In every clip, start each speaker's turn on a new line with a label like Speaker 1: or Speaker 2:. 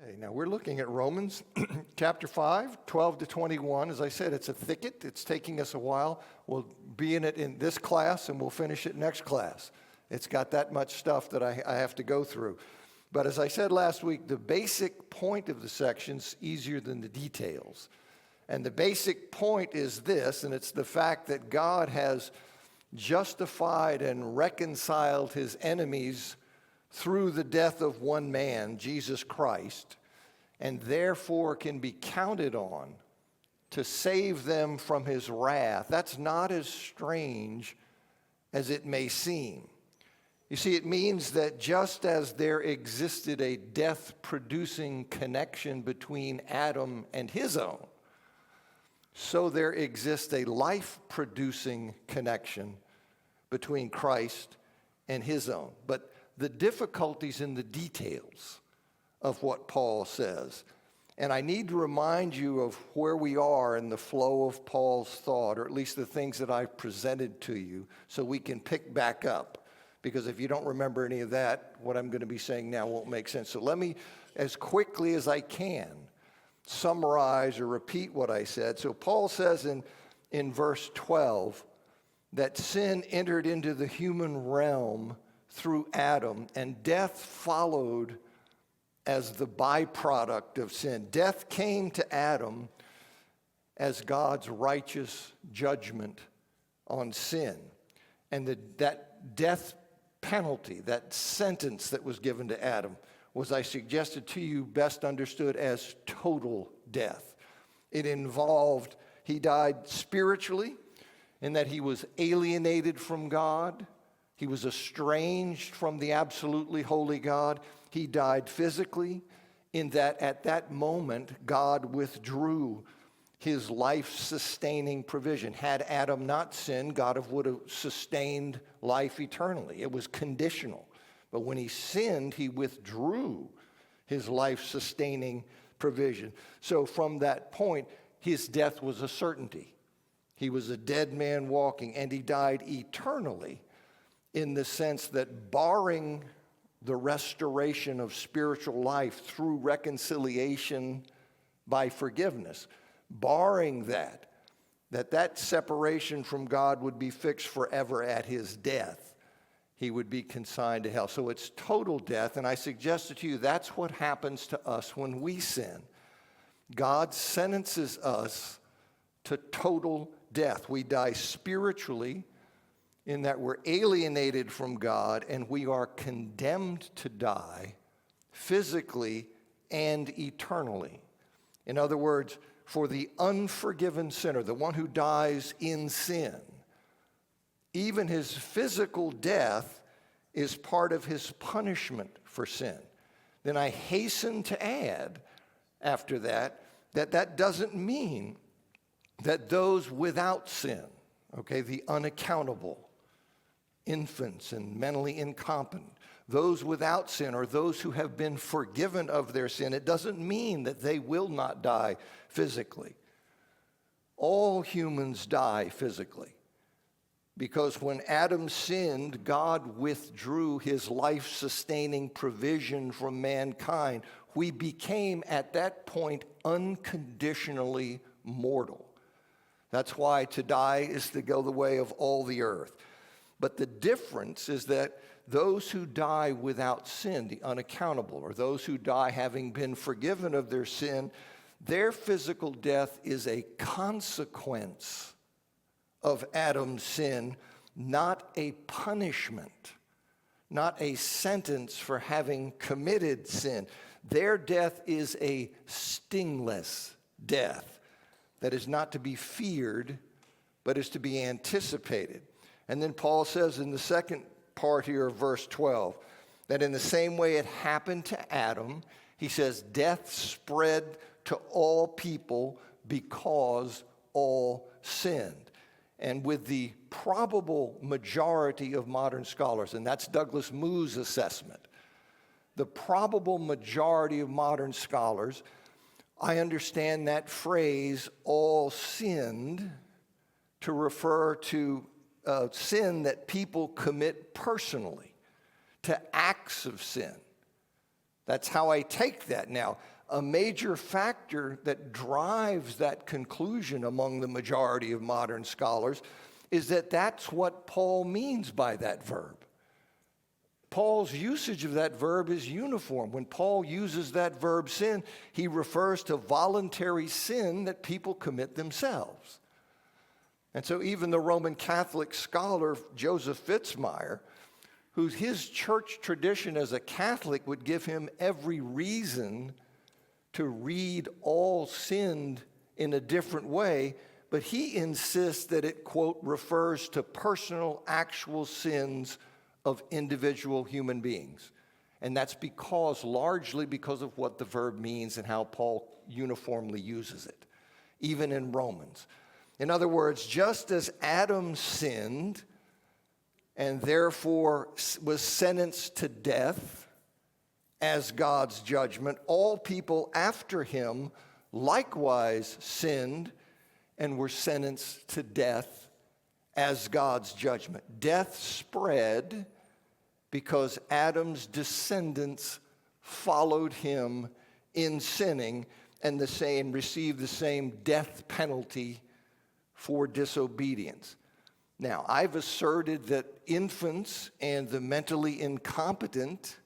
Speaker 1: Okay, now we're looking at Romans chapter 5, 12 to 21. As I said, it's a thicket. It's taking us a while. We'll be in it in this class, and we'll finish it next class. It's got that much stuff that I have to go through. But as I said last week, the basic point of the section's easier than the details. And the basic point is this, and it's the fact that God has justified and reconciled his enemies through the death of one man, Jesus Christ, and therefore can be counted on to save them from his wrath. That's not as strange as it may seem. You see, it means that just as there existed a death-producing connection between Adam and his own, so there exists a life-producing connection between Christ and his own. But the difficulties in the details of what Paul says. And I need to remind you of where we are in the flow of Paul's thought, or at least the things that I've presented to you, so we can pick back up. Because if you don't remember any of that, what I'm going to be saying now won't make sense. So let me, as quickly as I can, summarize or repeat what I said. So Paul says in verse 12 that sin entered into the human realm through Adam, and death followed as the byproduct of sin. Death came to Adam as God's righteous judgment on sin. And that death penalty, that sentence that was given to Adam, was, I suggested to you, best understood as total death. It involved, he died spiritually in that he was alienated from God. He was estranged from the absolutely holy God. He died physically in that at that moment, God withdrew his life-sustaining provision. Had Adam not sinned, God would have sustained life eternally. It was conditional. But when he sinned, he withdrew his life-sustaining provision. So from that point, his death was a certainty. He was a dead man walking, and he died eternally, in the sense that barring the restoration of spiritual life through reconciliation by forgiveness, barring that separation from God would be fixed forever at his death, he would be consigned to hell. So it's total death, and I suggested to you that's what happens to us when we sin. God sentences us to total death. We die spiritually, in that we're alienated from God, and we are condemned to die physically and eternally. In other words, for the unforgiven sinner, the one who dies in sin, even his physical death is part of his punishment for sin. Then I hasten to add, after that doesn't mean that those without sin, okay, the unaccountable, infants and mentally incompetent, those without sin, or those who have been forgiven of their sin, it doesn't mean that they will not die physically. All humans die physically, because when Adam sinned, God withdrew his life-sustaining provision from mankind. We became, at that point, unconditionally mortal. That's why to die is to go the way of all the earth. But the difference is that those who die without sin, the unaccountable, or those who die having been forgiven of their sin, their physical death is a consequence of Adam's sin, not a punishment, not a sentence for having committed sin. Their death is a stingless death that is not to be feared, but is to be anticipated. And then Paul says in the second part here of verse 12, that in the same way it happened to Adam, he says, death spread to all people because all sinned. And with the probable majority of modern scholars, and that's Douglas Moo's assessment, the probable majority of modern scholars, I understand that phrase, all sinned, to refer to sin that people commit personally, to acts of sin. That's how I take that. Now, a major factor that drives that conclusion among the majority of modern scholars is that that's what Paul means by that verb. Paul's usage of that verb is uniform. When Paul uses that verb sin, he refers to voluntary sin that people commit themselves. And so even the Roman Catholic scholar Joseph Fitzmyer, his church tradition as a Catholic would give him every reason to read all sinned in a different way, but he insists that it, quote, refers to personal, actual sins of individual human beings. And that's largely because of what the verb means and how Paul uniformly uses it, even in Romans. In other words, just as Adam sinned and therefore was sentenced to death as God's judgment, all people after him likewise sinned and were sentenced to death as God's judgment. Death spread because Adam's descendants followed him in sinning and received the same death penalty for disobedience. Now, I've asserted that infants and the mentally incompetent,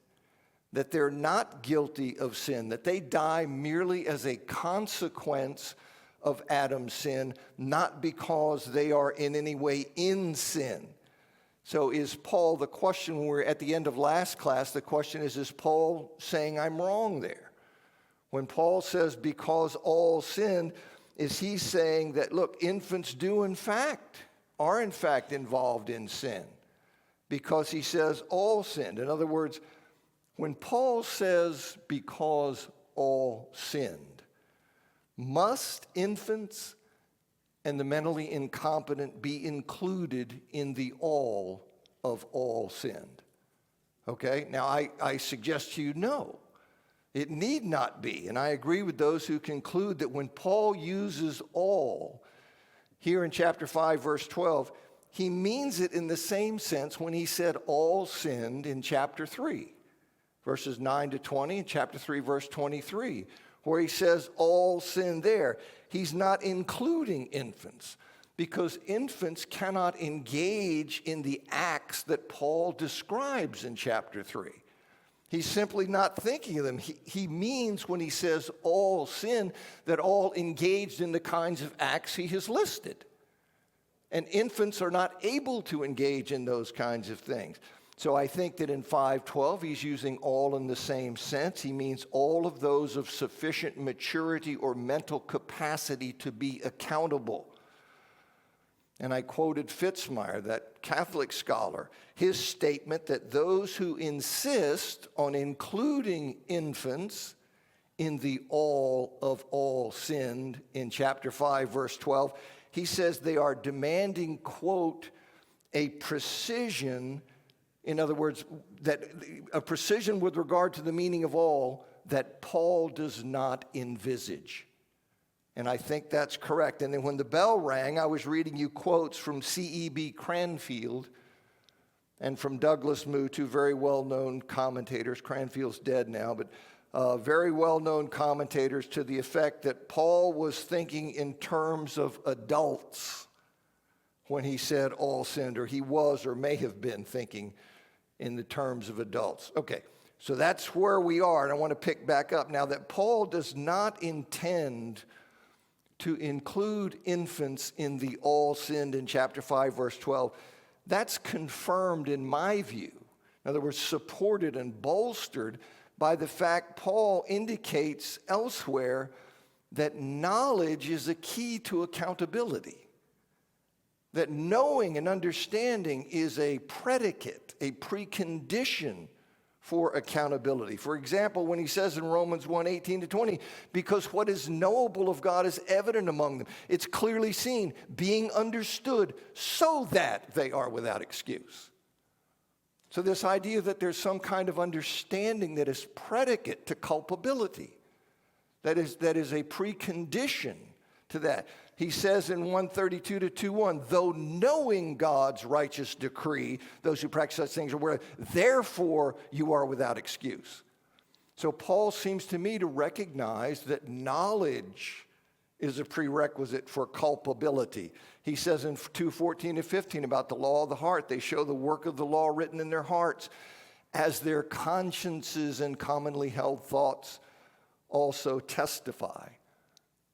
Speaker 1: that they're not guilty of sin, that they die merely as a consequence of Adam's sin, not because they are in any way in sin. So is Paul, the question we're at the end of last class, the question is Paul saying I'm wrong there? When Paul says because all sinned, is he saying that, look, infants are in fact involved in sin? Because he says all sinned. In other words, when Paul says because all sinned, must infants and the mentally incompetent be included in the all of all sinned? Okay, now I suggest to you no. It need not be, and I agree with those who conclude that when Paul uses all here in chapter 5, verse 12, he means it in the same sense when he said all sinned in chapter 3, verses 9 to 20, and chapter 3, verse 23, where he says all sinned there. He's not including infants because infants cannot engage in the acts that Paul describes in chapter 3. He's simply not thinking of them. He means when he says all sin, that all engaged in the kinds of acts he has listed. And infants are not able to engage in those kinds of things. So I think that in 5:12, he's using all in the same sense. He means all of those of sufficient maturity or mental capacity to be accountable. And I quoted Fitzmyer, that Catholic scholar, his statement that those who insist on including infants in the all of all sinned in chapter 5, verse 12, he says they are demanding, quote, a precision, in other words, that a precision with regard to the meaning of all that Paul does not envisage. And I think that's correct. And then when the bell rang, I was reading you quotes from C.E.B. Cranfield and from Douglas Moo, two very well-known commentators. Cranfield's dead now, but very well-known commentators to the effect that Paul was thinking in terms of adults when he said all sinned, or he was or may have been thinking in the terms of adults. Okay, so that's where we are, and I want to pick back up now that Paul does not intend to include infants in the all sinned in chapter 5, verse 12. That's confirmed in my view. In other words, supported and bolstered by the fact Paul indicates elsewhere that knowledge is a key to accountability. That knowing and understanding is a predicate, a precondition for accountability. For example, when he says in Romans 1:18 to 20, because what is knowable of God is evident among them. It's clearly seen, being understood, so that they are without excuse. So this idea that there's some kind of understanding that is predicate to culpability, that is a precondition to that. He says in 132 to 2:1, though knowing God's righteous decree, those who practice such things are worthy, therefore you are without excuse. So Paul seems to me to recognize that knowledge is a prerequisite for culpability. He says in 2:14 to 15 about the law of the heart, they show the work of the law written in their hearts, as their consciences and commonly held thoughts also testify.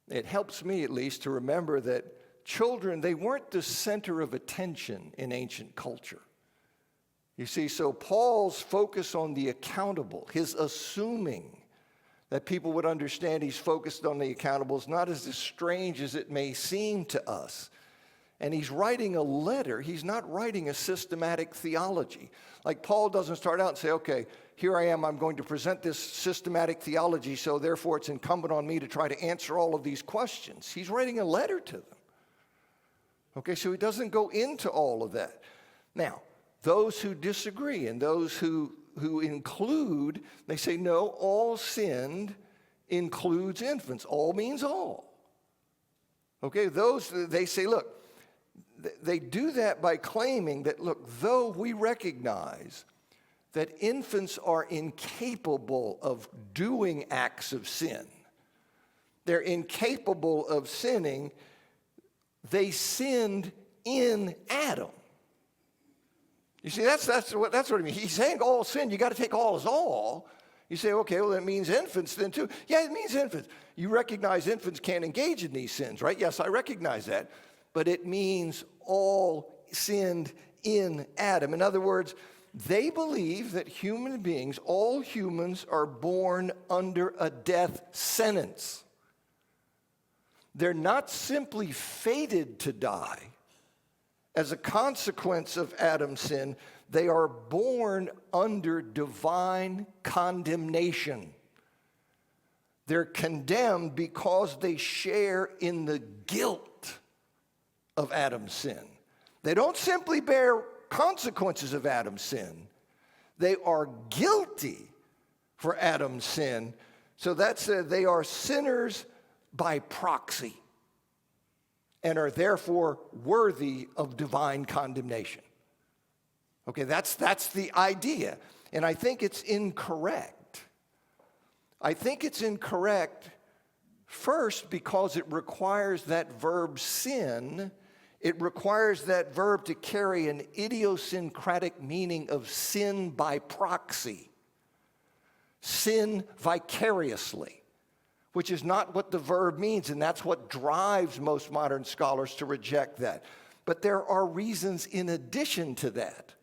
Speaker 1: It helps me at least to remember that children, they weren't the center of attention in ancient culture. You see, so Paul's focus on the accountable, his assuming that people would understand he's focused on the accountable, is not as strange as it may seem to us. And he's writing a letter. He's not writing a systematic theology. Like Paul doesn't start out and say, okay, here I am, I'm going to present this systematic theology, so therefore it's incumbent on me to try to answer all of these questions. He's writing a letter to them. Okay, so he doesn't go into all of that. Now, those who disagree and those who include, they say, no, all sinned includes infants. All means all. Okay, they say, look, they do that by claiming that, look, though we recognize that infants are incapable of doing acts of sin, they're incapable of sinning, they sinned in Adam. You see, that's what I mean. He's saying all sin, you got to take all as all. You say, okay, well, that means infants then too. Yeah, it means infants. You recognize infants can't engage in these sins, right? Yes, I recognize that. But it means all sinned in Adam. In other words, they believe that human beings, all humans, are born under a death sentence. They're not simply fated to die as a consequence of Adam's sin. They are born under divine condemnation. They're condemned because they share in the guilt of Adam's sin. They don't simply bear consequences of Adam's sin. They are guilty for Adam's sin. So they are sinners by proxy and are therefore worthy of divine condemnation. Okay, that's the idea. And I think it's incorrect. I think it's incorrect first because it requires that verb sin. It requires that verb to carry an idiosyncratic meaning of sin by proxy, sin vicariously, which is not what the verb means, and that's what drives most modern scholars to reject that. But there are reasons in addition to that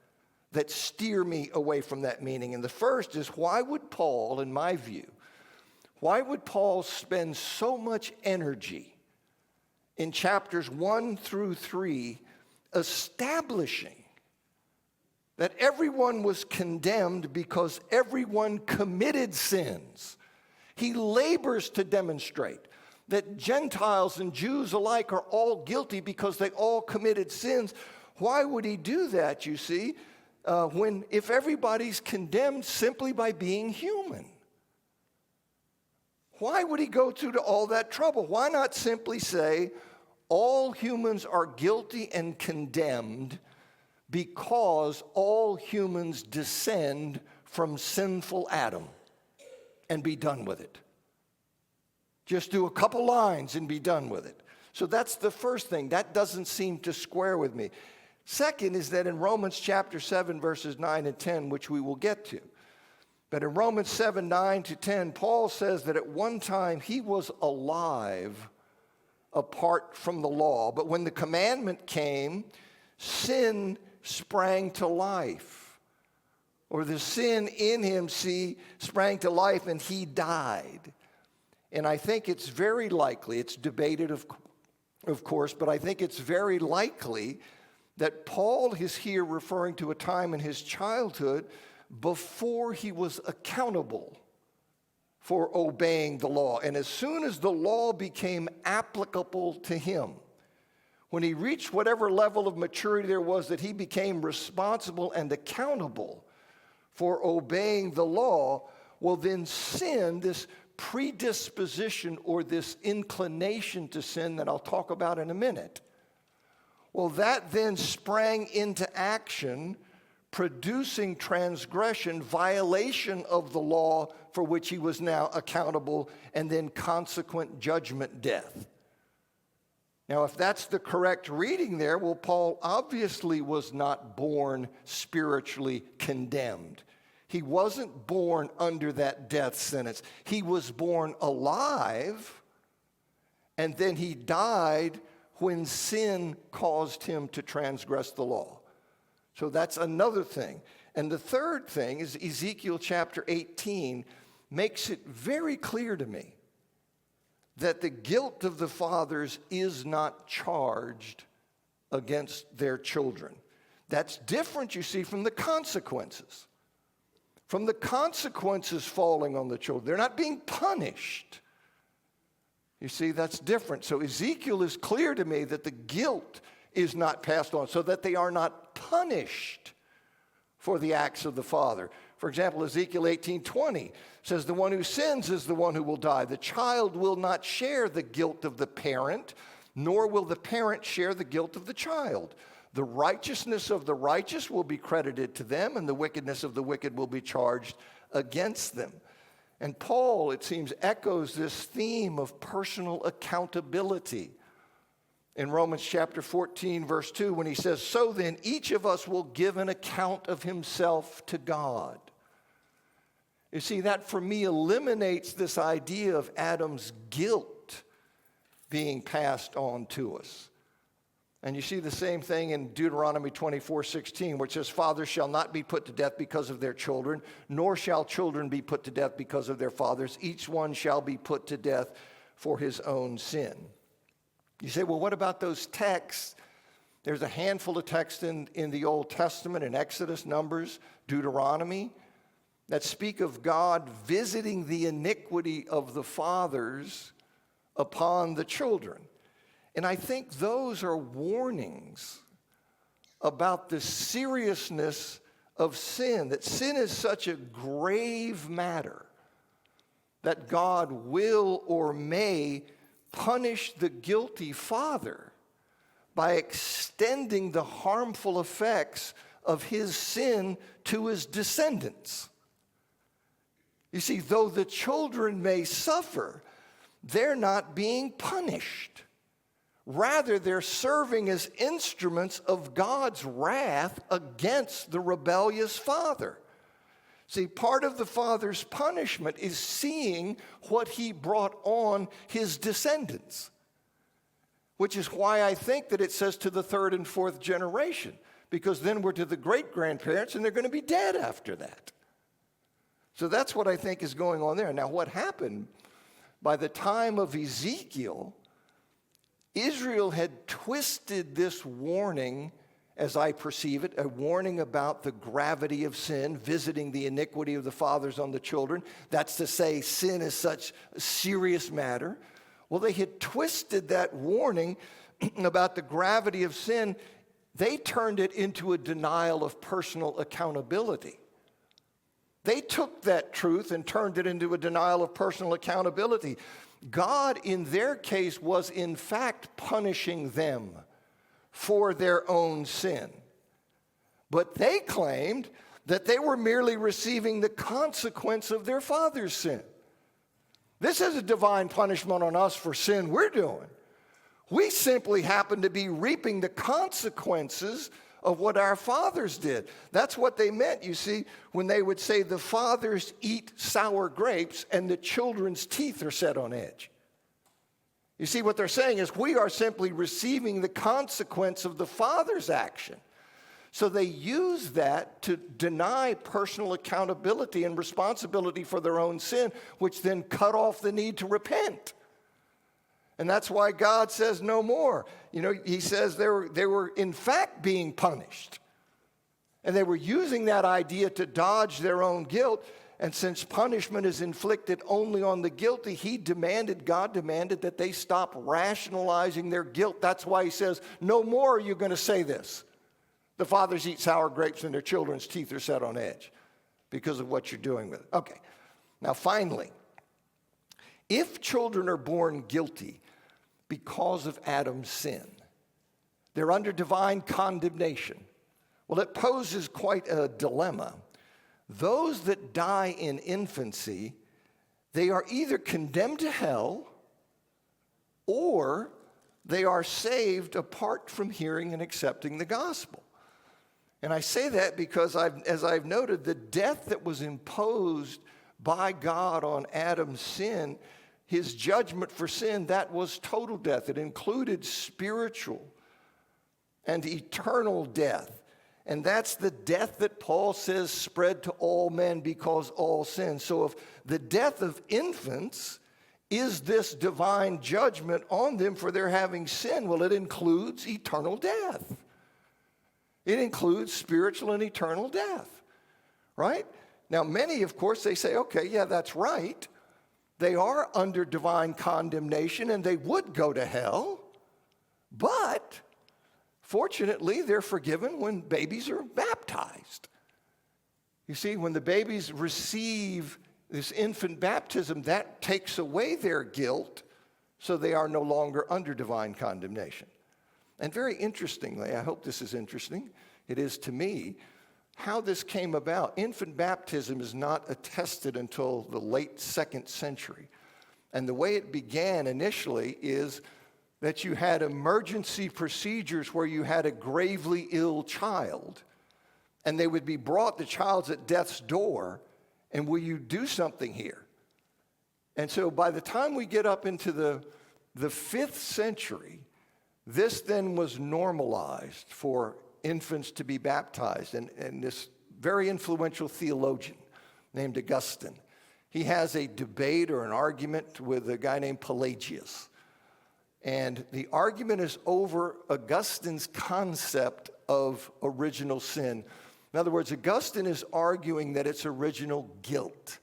Speaker 1: that steer me away from that meaning. And the first is, why would Paul, in my view, why would Paul spend so much energy in chapters 1 through 3 establishing that everyone was condemned because everyone committed sins? He labors to demonstrate that Gentiles and Jews alike are all guilty because they all committed sins. Why would he do that, you see, if everybody's condemned simply by being human? Why would he go through all that trouble? Why not simply say, all humans are guilty and condemned because all humans descend from sinful Adam, and be done with it? Just do a couple lines and be done with it. So that's the first thing. That doesn't seem to square with me. Second is that in Romans chapter 7, verses 9 and 10, which we will get to, but in Romans 7, 9 to 10, Paul says that at one time he was alive apart from the law, but when the commandment came, sin sprang to life. Or the sin in him, sprang to life and he died. And I think it's very likely, it's debated of course, but I think it's very likely that Paul is here referring to a time in his childhood before he was accountable for obeying the law. And as soon as the law became applicable to him, when he reached whatever level of maturity there was that he became responsible and accountable for obeying the law, well then sin, this predisposition or this inclination to sin that I'll talk about in a minute, well that then sprang into action producing transgression, violation of the law for which he was now accountable, and then consequent judgment, death. Now, if that's the correct reading there, well, Paul obviously was not born spiritually condemned. He wasn't born under that death sentence. He was born alive, and then he died when sin caused him to transgress the law. So that's another thing. And the third thing is Ezekiel chapter 18 makes it very clear to me that the guilt of the fathers is not charged against their children. That's different, you see, from the consequences. From the consequences falling on the children. They're not being punished. You see, that's different. So Ezekiel is clear to me that the guilt is not passed on, so that they are not punished for the acts of the father. For example, Ezekiel 18:20 says, the one who sins is the one who will die. The child will not share the guilt of the parent, nor will the parent share the guilt of the child. The righteousness of the righteous will be credited to them, and the wickedness of the wicked will be charged against them. And Paul, it seems, echoes this theme of personal accountability in Romans chapter 14, verse 2, when he says, so then each of us will give an account of himself to God. You see, that for me eliminates this idea of Adam's guilt being passed on to us. And you see the same thing in Deuteronomy 24:16, which says, fathers shall not be put to death because of their children, nor shall children be put to death because of their fathers. Each one shall be put to death for his own sin. You say, well, what about those texts? There's a handful of texts in the Old Testament, in Exodus, Numbers, Deuteronomy, that speak of God visiting the iniquity of the fathers upon the children. And I think those are warnings about the seriousness of sin, that sin is such a grave matter that God will or may punish the guilty father by extending the harmful effects of his sin to his descendants. You see, though the children may suffer, they're not being punished. Rather, they're serving as instruments of God's wrath against the rebellious father. See, part of the father's punishment is seeing what he brought on his descendants, which is why I think that it says to the third and fourth generation, because then we're to the great-grandparents and they're going to be dead after that. So that's what I think is going on there. Now, what happened by the time of Ezekiel, Israel had twisted this warning, as I perceive it, a warning about the gravity of sin, visiting the iniquity of the fathers on the children. That's to say, sin is such a serious matter. Well, they had twisted that warning about the gravity of sin. They turned it into a denial of personal accountability. They took that truth and turned it into a denial of personal accountability. God, in their case, was in fact punishing them for their own sin. But they claimed that they were merely receiving the consequence of their father's sin. This is a divine punishment on us for sin we're doing. We simply happen to be reaping the consequences of what our fathers did. That's what they meant, you see, when they would say the fathers eat sour grapes and the children's teeth are set on edge. You see, what they're saying is we are simply receiving the consequence of the father's action. So they use that to deny personal accountability and responsibility for their own sin, which then cut off the need to repent. And that's why God says no more. You know, he says they were in fact being punished. And they were using that idea to dodge their own guilt. And since punishment is inflicted only on the guilty, God demanded that they stop rationalizing their guilt. That's why he says, no more are you going to say this. The fathers eat sour grapes and their children's teeth are set on edge because of what you're doing with it. Okay, now finally, if children are born guilty because of Adam's sin, they're under divine condemnation. Well, it poses quite a dilemma. Those that die in infancy, they are either condemned to hell or they are saved apart from hearing and accepting the gospel. And I say that because, as I've noted, the death that was imposed by God on Adam's sin, his judgment for sin, that was total death. It included spiritual and eternal death. And that's the death that Paul says spread to all men because all sin. So if the death of infants is this divine judgment on them for their having sin, well, it includes eternal death. It includes spiritual and eternal death, right? Now, many, of course, they say, okay, yeah, that's right. They are under divine condemnation and they would go to hell, but fortunately, they're forgiven when babies are baptized. You see, when the babies receive this infant baptism, that takes away their guilt, so they are no longer under divine condemnation. And very interestingly, I hope this is interesting, it is to me, how this came about. Infant baptism is not attested until the late 2nd century. And the way it began initially is that you had emergency procedures where you had a gravely ill child, and they would be brought, the child's at death's door, and will you do something here? And so by the time we get up into the 5th century, this then was normalized for infants to be baptized. And this very influential theologian named Augustine, he has a debate or an argument with a guy named Pelagius. And the argument is over Augustine's concept of original sin. In other words, Augustine is arguing that it's original guilt,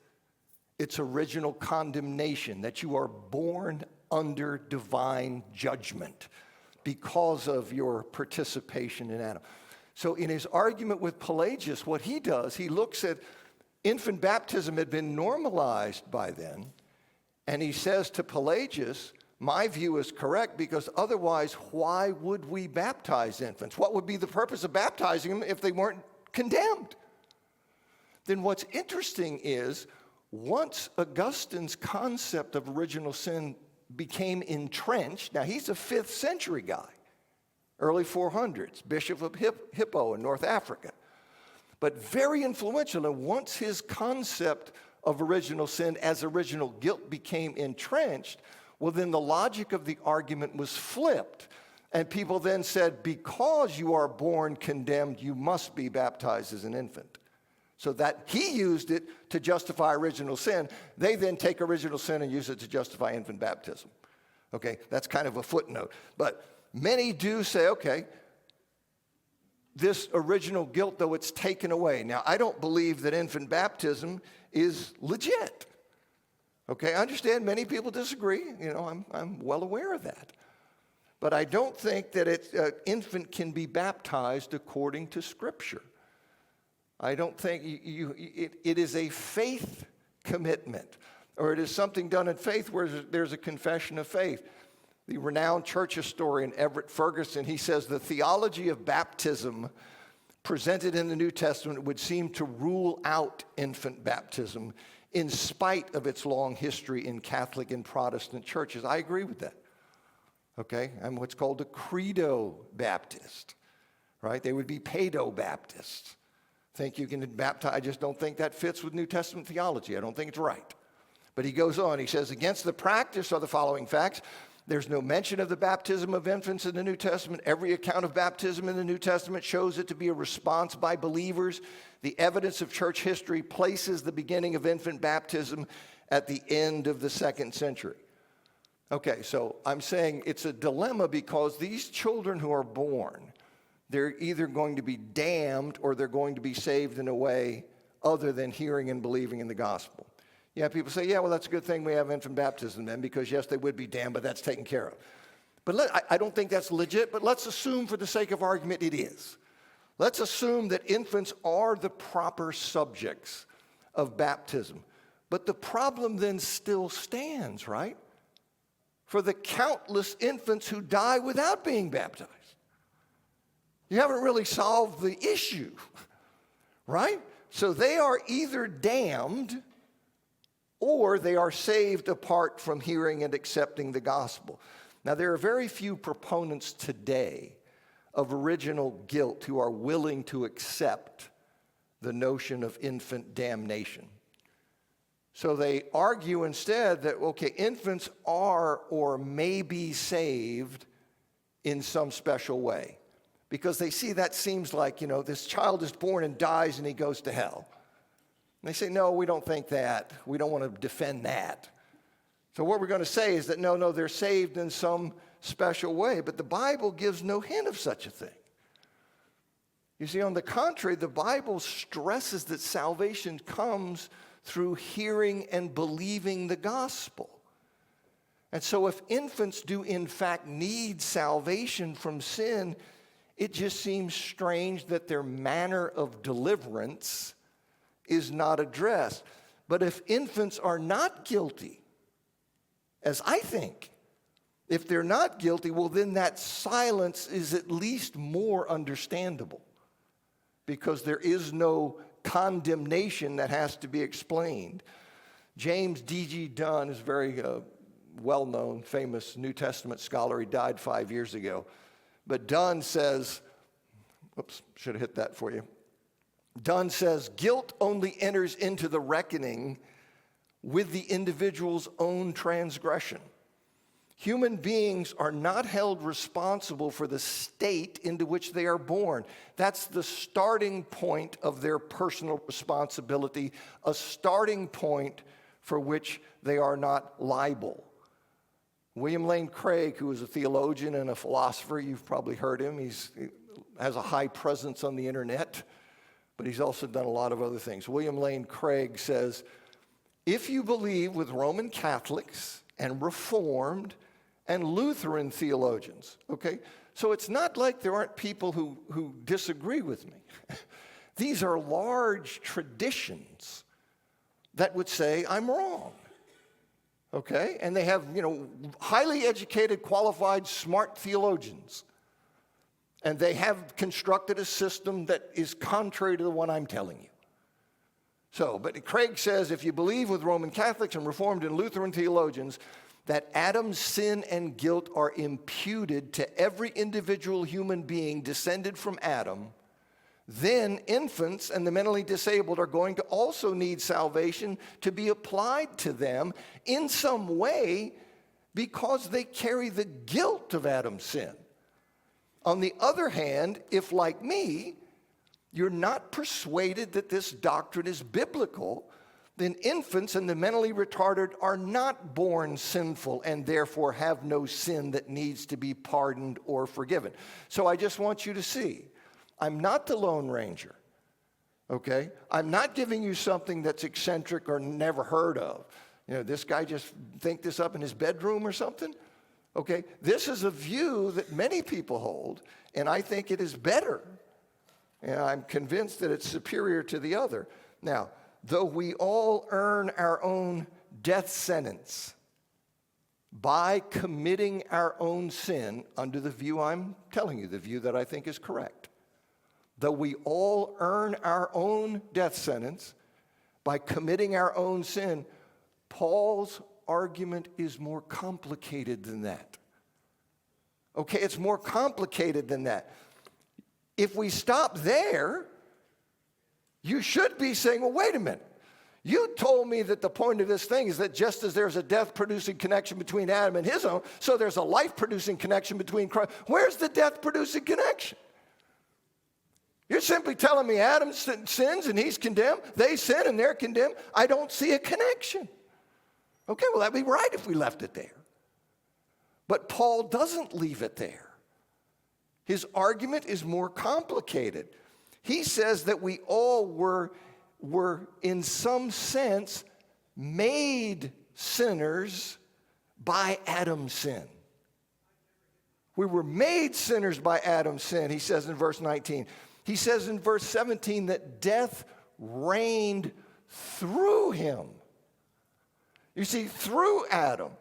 Speaker 1: it's original condemnation, that you are born under divine judgment because of your participation in Adam. So in his argument with Pelagius, what he does, he looks at infant baptism had been normalized by then, and he says to Pelagius, my view is correct, because otherwise, why would we baptize infants? What would be the purpose of baptizing them if they weren't condemned? Then what's interesting is, once Augustine's concept of original sin became entrenched, now he's a 5th century guy, early 400s, Bishop of Hippo in North Africa, but very influential. And once his concept of original sin as original guilt became entrenched, well, then the logic of the argument was flipped. And people then said, because you are born condemned, you must be baptized as an infant. So that he used it to justify original sin. They then take original sin and use it to justify infant baptism. Okay, that's kind of a footnote. But many do say, okay, this original guilt, though, it's taken away. Now, I don't believe that infant baptism is legit. Okay, I understand many people disagree. You know, I'm well aware of that. But I don't think that an infant can be baptized according to Scripture. I don't think it is a faith commitment, or it is something done in faith where there's a confession of faith. The renowned church historian Everett Ferguson, he says the theology of baptism presented in the New Testament would seem to rule out infant baptism in spite of its long history in Catholic and Protestant churches. I agree with that. Okay, I'm what's called a credo Baptist, right? They would be pedo Baptists. Think you can baptize. I just don't think that fits with New Testament theology. I don't think it's right. But he goes on. He says, against the practice are the following facts. There's no mention of the baptism of infants in the New Testament. Every account of baptism in the New Testament shows it to be a response by believers. The evidence of church history places the beginning of infant baptism at the end of the 2nd century. Okay, so I'm saying it's a dilemma because these children who are born, they're either going to be damned or they're going to be saved in a way other than hearing and believing in the gospel. Yeah, people say, yeah, well, that's a good thing we have infant baptism then, because yes, they would be damned, but that's taken care of. But I don't think that's legit, but let's assume for the sake of argument it is. Let's assume that infants are the proper subjects of baptism. But the problem then still stands, right? For the countless infants who die without being baptized. You haven't really solved the issue, right? So they are either damned or they are saved apart from hearing and accepting the gospel. Now, there are very few proponents today of original guilt who are willing to accept the notion of infant damnation. So they argue instead that, okay, infants are or may be saved in some special way, because they see that seems like, this child is born and dies and he goes to hell. And they say, no, we don't think that. We don't want to defend that. So what we're going to say is that, no, they're saved in some special way. But the Bible gives no hint of such a thing. You see, on the contrary, the Bible stresses that salvation comes through hearing and believing the gospel. And so if infants do in fact need salvation from sin, it just seems strange that their manner of deliverance is not addressed. But if infants are not guilty, as I think, if they're not guilty, well, then that silence is at least more understandable, because there is no condemnation that has to be explained. James D.G. Dunn is a very well-known, famous New Testament scholar. He died 5 years ago. But Dunn says, should have hit that for you. Dunn says, guilt only enters into the reckoning with the individual's own transgression. Human beings are not held responsible for the state into which they are born. That's the starting point of their personal responsibility, a starting point for which they are not liable. William Lane Craig, who is a theologian and a philosopher, you've probably heard him. He has a high presence on the internet, but he's also done a lot of other things. William Lane Craig says, if you believe with Roman Catholics and Reformed and Lutheran theologians, okay? So it's not like there aren't people who disagree with me. These are large traditions that would say I'm wrong, okay? And they have, highly educated, qualified, smart theologians. And they have constructed a system that is contrary to the one I'm telling you. So, but Craig says if you believe with Roman Catholics and Reformed and Lutheran theologians that Adam's sin and guilt are imputed to every individual human being descended from Adam, then infants and the mentally disabled are going to also need salvation to be applied to them in some way because they carry the guilt of Adam's sin. On the other hand, if like me, you're not persuaded that this doctrine is biblical, then infants and the mentally retarded are not born sinful and therefore have no sin that needs to be pardoned or forgiven. So I just want you to see, I'm not the Lone Ranger, okay? I'm not giving you something that's eccentric or never heard of. This guy just think this up in his bedroom or something? Okay, this is a view that many people hold, and I think it is better. And I'm convinced that it's superior to the other. Now, though we all earn our own death sentence by committing our own sin, under the view I'm telling you, the view that I think is correct, though we all earn our own death sentence by committing our own sin, Paul's argument is more complicated than that. Okay, it's more complicated than that. If we stop there, you should be saying, well, wait a minute. You told me that the point of this thing is that just as there's a death-producing connection between Adam and his own, so there's a life-producing connection between Christ. Where's the death-producing connection? You're simply telling me Adam sins and he's condemned. They sin and they're condemned. I don't see a connection. Okay, well, that'd be right if we left it there. But Paul doesn't leave it there. His argument is more complicated. He says that we all were in some sense made sinners by Adam's sin. We were made sinners by Adam's sin, he says in verse 19. He says in verse 17 that death reigned through him. You see, through Adam.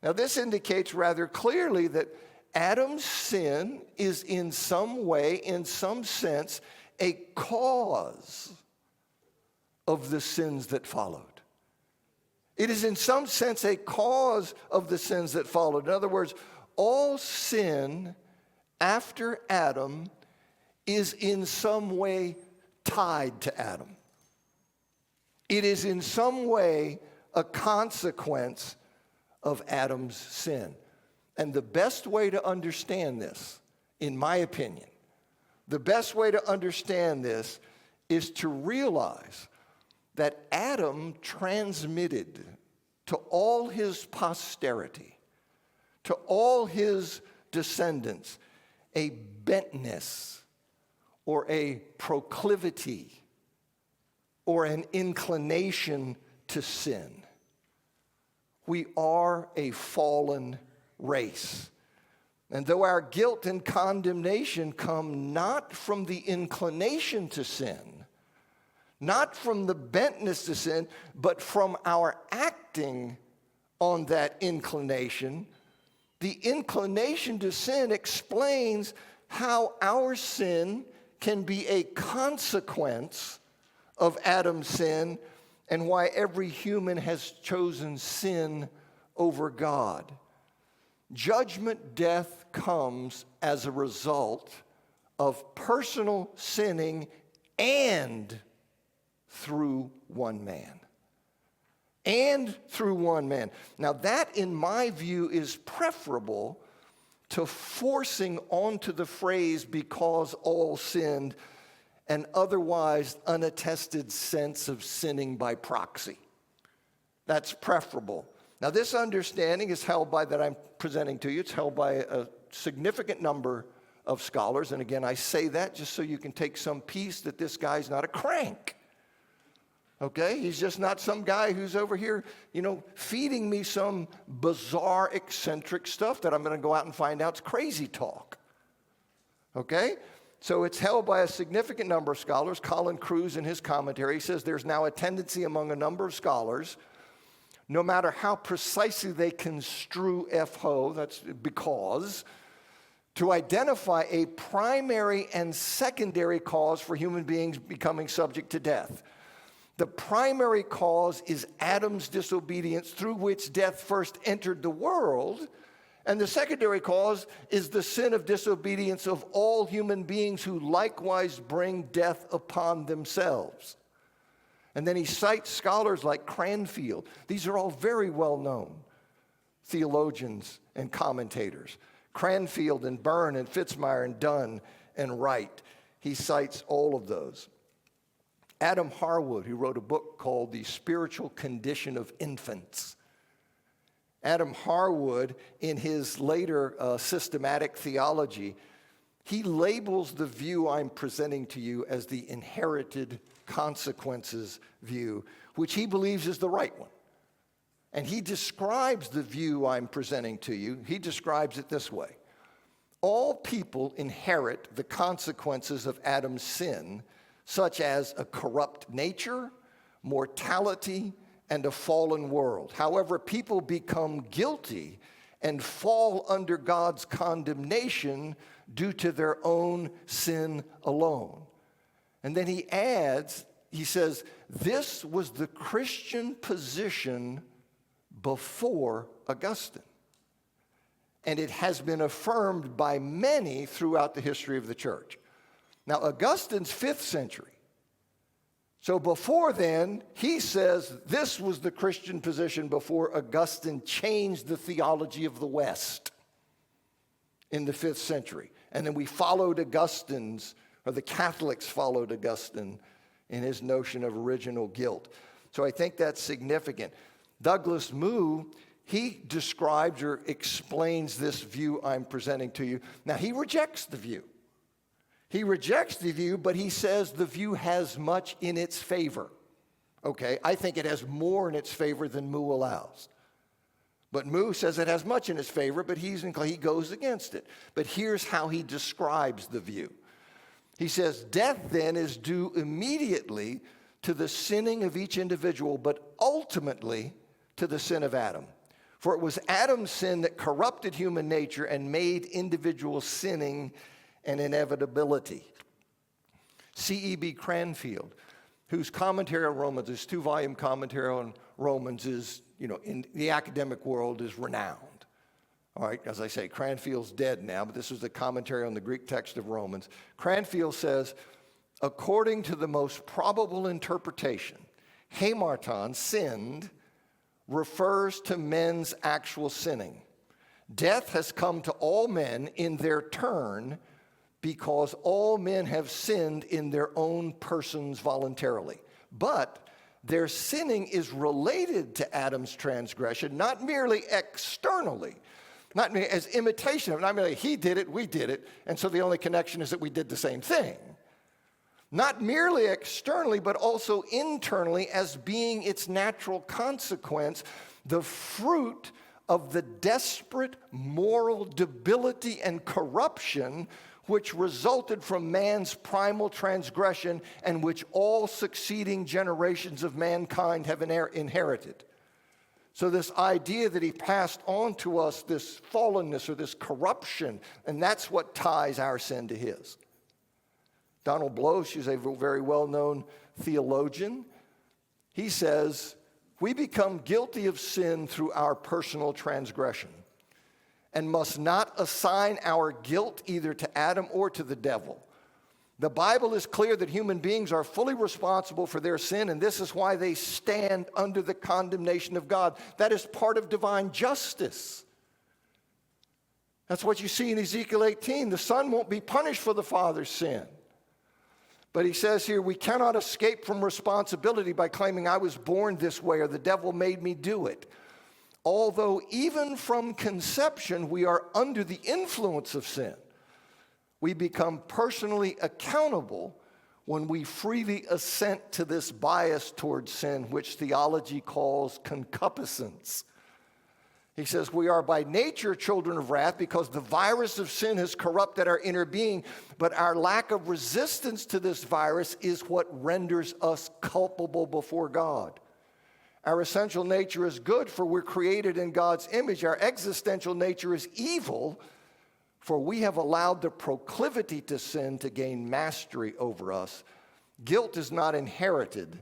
Speaker 1: Now, this indicates rather clearly that Adam's sin is in some way, in some sense, a cause of the sins that followed. It is in some sense a cause of the sins that followed. In other words, all sin after Adam is in some way tied to Adam. It is in some way a consequence of Adam's sin. And the best way to understand this, in my opinion, the best way to understand this is to realize that Adam transmitted to all his posterity, to all his descendants, a bentness or a proclivity or an inclination to sin. We are a fallen race. And though our guilt and condemnation come not from the inclination to sin, not from the bentness to sin, but from our acting on that inclination, the inclination to sin explains how our sin can be a consequence of Adam's sin and why every human has chosen sin over God. Judgment death comes as a result of personal sinning and through one man. And through one man. Now that, in my view, is preferable to forcing onto the phrase, because all sinned, an otherwise unattested sense of sinning by proxy. That's preferable. Now this understanding is held by, that I'm presenting to you, it's held by a significant number of scholars. And again, I say that just so you can take some peace that this guy's not a crank. Okay? He's just not some guy who's over here, feeding me some bizarre, eccentric stuff that I'm going to go out and find out's crazy talk. Okay? So it's held by a significant number of scholars. Colin Kruse, in his commentary, says there's now a tendency among a number of scholars, no matter how precisely they construe FHO, that's because, to identify a primary and secondary cause for human beings becoming subject to death. The primary cause is Adam's disobedience, through which death first entered the world. And the secondary cause is the sin of disobedience of all human beings who likewise bring death upon themselves. And then he cites scholars like Cranfield. These are all very well-known theologians and commentators. Cranfield and Byrne and Fitzmyer and Dunn and Wright. He cites all of those. Adam Harwood, who wrote a book called The Spiritual Condition of Infants. Adam Harwood, in his later systematic theology, he labels the view I'm presenting to you as the inherited consequences view, which he believes is the right one. And he describes the view I'm presenting to you, he describes it this way. All people inherit the consequences of Adam's sin, such as a corrupt nature, mortality, and a fallen world. However, people become guilty and fall under God's condemnation due to their own sin alone. And then he adds, he says, this was the Christian position before Augustine. And it has been affirmed by many throughout the history of the church. Now, Augustine's 5th century. So before then, he says this was the Christian position before Augustine changed the theology of the West in the 5th century. And then we followed Augustine's, or the Catholics followed Augustine in his notion of original guilt. So I think that's significant. Douglas Moo, he describes or explains this view I'm presenting to you. Now, he rejects the view. He rejects the view, but he says the view has much in its favor. Okay, I think it has more in its favor than Moo allows. But Moo says it has much in its favor, but he goes against it. But here's how he describes the view. He says, death then is due immediately to the sinning of each individual, but ultimately to the sin of Adam. For it was Adam's sin that corrupted human nature and made individual sinning an inevitability. C.E.B. Cranfield, whose commentary on Romans, his 2-volume commentary on Romans is, in the academic world is renowned. All right, as I say, Cranfield's dead now, but this is the commentary on the Greek text of Romans. Cranfield says, according to the most probable interpretation, hamarton, sinned, refers to men's actual sinning. Death has come to all men in their turn because all men have sinned in their own persons voluntarily. But their sinning is related to Adam's transgression, not merely externally, not merely as imitation of it, not merely he did it, we did it, and so the only connection is that we did the same thing. Not merely externally, but also internally as being its natural consequence, the fruit of the desperate moral debility and corruption which resulted from man's primal transgression and which all succeeding generations of mankind have inherited. So this idea that he passed on to us this fallenness or this corruption, and that's what ties our sin to his. Donald Bloch is a very well-known theologian. He says, we become guilty of sin through our personal transgression and must not assign our guilt either to Adam or to the devil. The Bible is clear that human beings are fully responsible for their sin, and this is why they stand under the condemnation of God. That is part of divine justice. That's what you see in Ezekiel 18. The son won't be punished for the father's sin. But he says here, we cannot escape from responsibility by claiming I was born this way or the devil made me do it. Although even from conception, we are under the influence of sin. We become personally accountable when we freely assent to this bias towards sin, which theology calls concupiscence. He says, we are by nature children of wrath because the virus of sin has corrupted our inner being, but our lack of resistance to this virus is what renders us culpable before God. Our essential nature is good, for we're created in God's image. Our existential nature is evil, for we have allowed the proclivity to sin to gain mastery over us. Guilt is not inherited,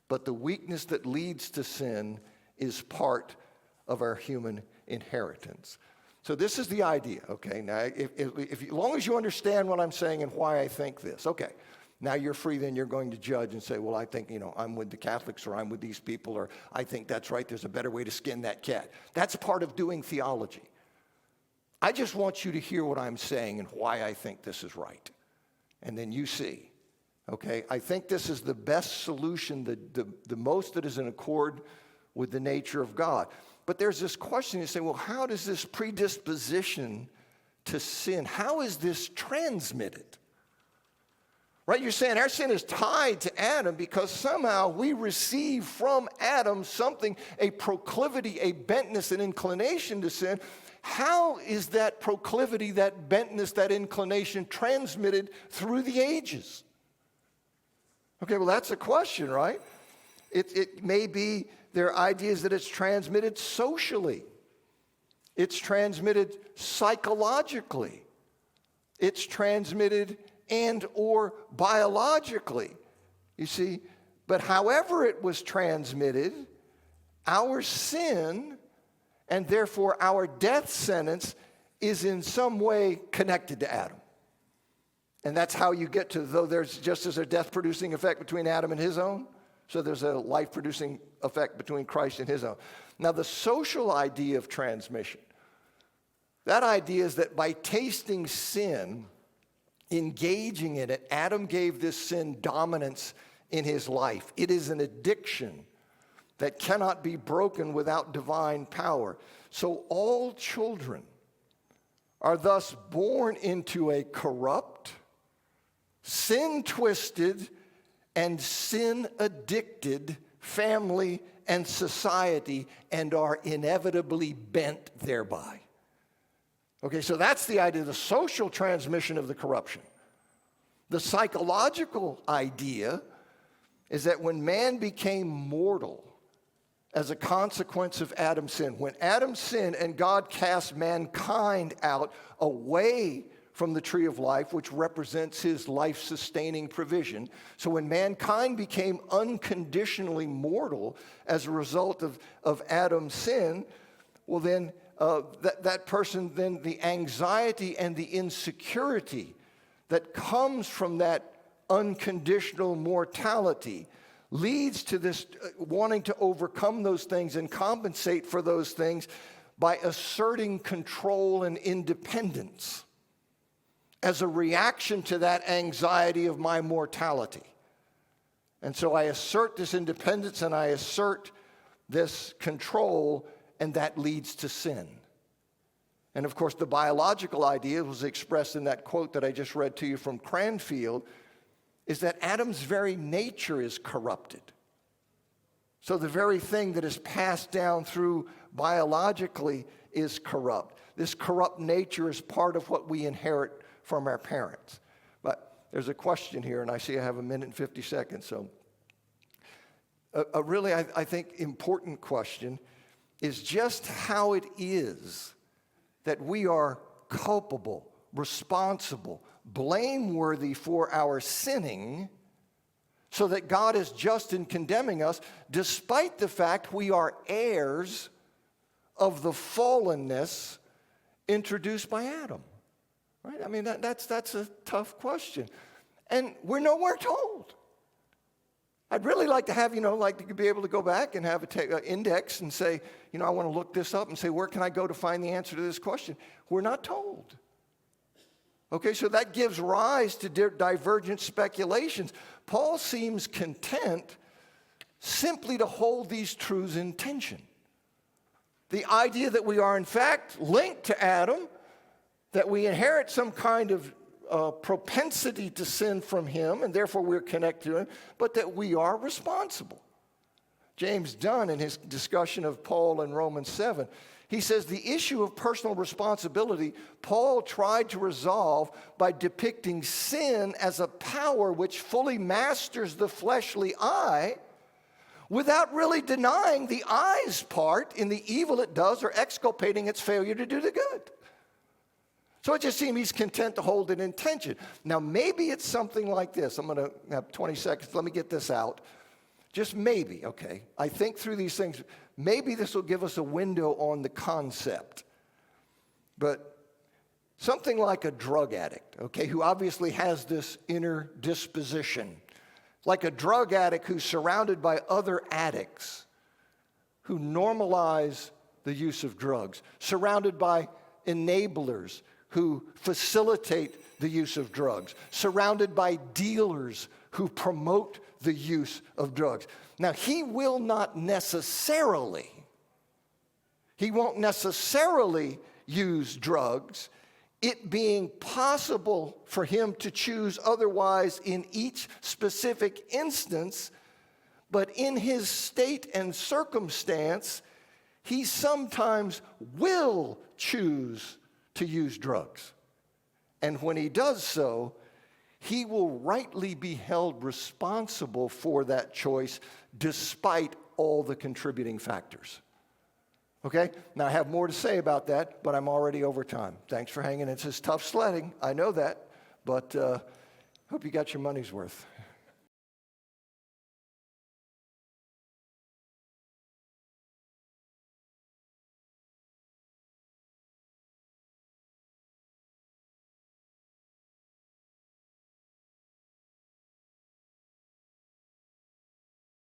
Speaker 1: but the weakness that leads to sin is part of our human inheritance. So this is the idea, okay? Now, as long as you understand what I'm saying and why I think this, okay. Now you're free, then you're going to judge and say, well, I think, I'm with the Catholics or I'm with these people or I think that's right, there's a better way to skin that cat. That's part of doing theology. I just want you to hear what I'm saying and why I think this is right. And then you see, okay? I think this is the best solution, the most that is in accord with the nature of God. But there's this question, you say, well, how does this predisposition to sin, how is this transmitted? Right, you're saying our sin is tied to Adam because somehow we receive from Adam something, a proclivity, a bentness, an inclination to sin. How is that proclivity, that bentness, that inclination transmitted through the ages? Okay, well, that's a question, right? It may be there are ideas that it's transmitted socially. It's transmitted psychologically. It's transmitted and or biologically. You see, but however it was transmitted, our sin and therefore our death sentence is in some way connected to Adam. And that's how you get to, though there's just as a death-producing effect between Adam and his own, so there's a life-producing effect between Christ and his own. Now, the social idea of transmission, that idea is that by tasting sin, engaging in it, Adam gave this sin dominance in his life. It is an addiction that cannot be broken without divine power. So all children are thus born into a corrupt, sin-twisted, and sin-addicted family and society and are inevitably bent thereby. Okay, so that's the idea, the social transmission of the corruption. The psychological idea is that when man became mortal as a consequence of Adam's sin. When Adam sinned and God cast mankind out away from the tree of life, which represents his life-sustaining provision. So when mankind became unconditionally mortal as a result of Adam's sin, well then that person, then the anxiety and the insecurity that comes from that unconditional mortality leads to this wanting to overcome those things and compensate for those things by asserting control and independence as a reaction to that anxiety of my mortality. And so I assert this independence and I assert this control, and that leads to sin. And of course, the biological idea was expressed in that quote that I just read to you from Cranfield, is that Adam's very nature is corrupted. So the very thing that is passed down through biologically is corrupt. This corrupt nature is part of what we inherit from our parents. But there's a question here, and I see I have 1 minute and 50 seconds. So a really, I think, important question is just how it is that we are culpable, responsible, blameworthy for our sinning, so that God is just in condemning us, despite the fact we are heirs of the fallenness introduced by Adam. Right? I mean, that's a tough question. And we're nowhere told. I'd really like to have, like to be able to go back and have an index and say, I want to look this up and say, where can I go to find the answer to this question? We're not told. Okay, so that gives rise to divergent speculations. Paul seems content simply to hold these truths in tension. The idea that we are in fact linked to Adam, that we inherit some kind of propensity to sin from him, and therefore we're connected to him, but that we are responsible. James Dunn, in his discussion of Paul in Romans 7, he says the issue of personal responsibility, Paul tried to resolve by depicting sin as a power which fully masters the fleshly eye, without really denying the eye's part in the evil it does or exculpating its failure to do the good. So it just seems he's content to hold it in tension. Now, maybe it's something like this. I'm going to have 20 seconds. Let me get this out. Just maybe, okay? I think through these things. Maybe this will give us a window on the concept. But something like a drug addict, okay, who obviously has this inner disposition. Like a drug addict who's surrounded by other addicts who normalize the use of drugs. Surrounded by enablers who facilitate the use of drugs, surrounded by dealers who promote the use of drugs. Now, he won't necessarily use drugs, it being possible for him to choose otherwise in each specific instance, but in his state and circumstance, he sometimes will choose to use drugs. And when he does so, he will rightly be held responsible for that choice despite all the contributing factors. Okay? Now, I have more to say about that, but I'm already over time. Thanks for hanging. It's just tough sledding. I know that, but hope you got your money's worth.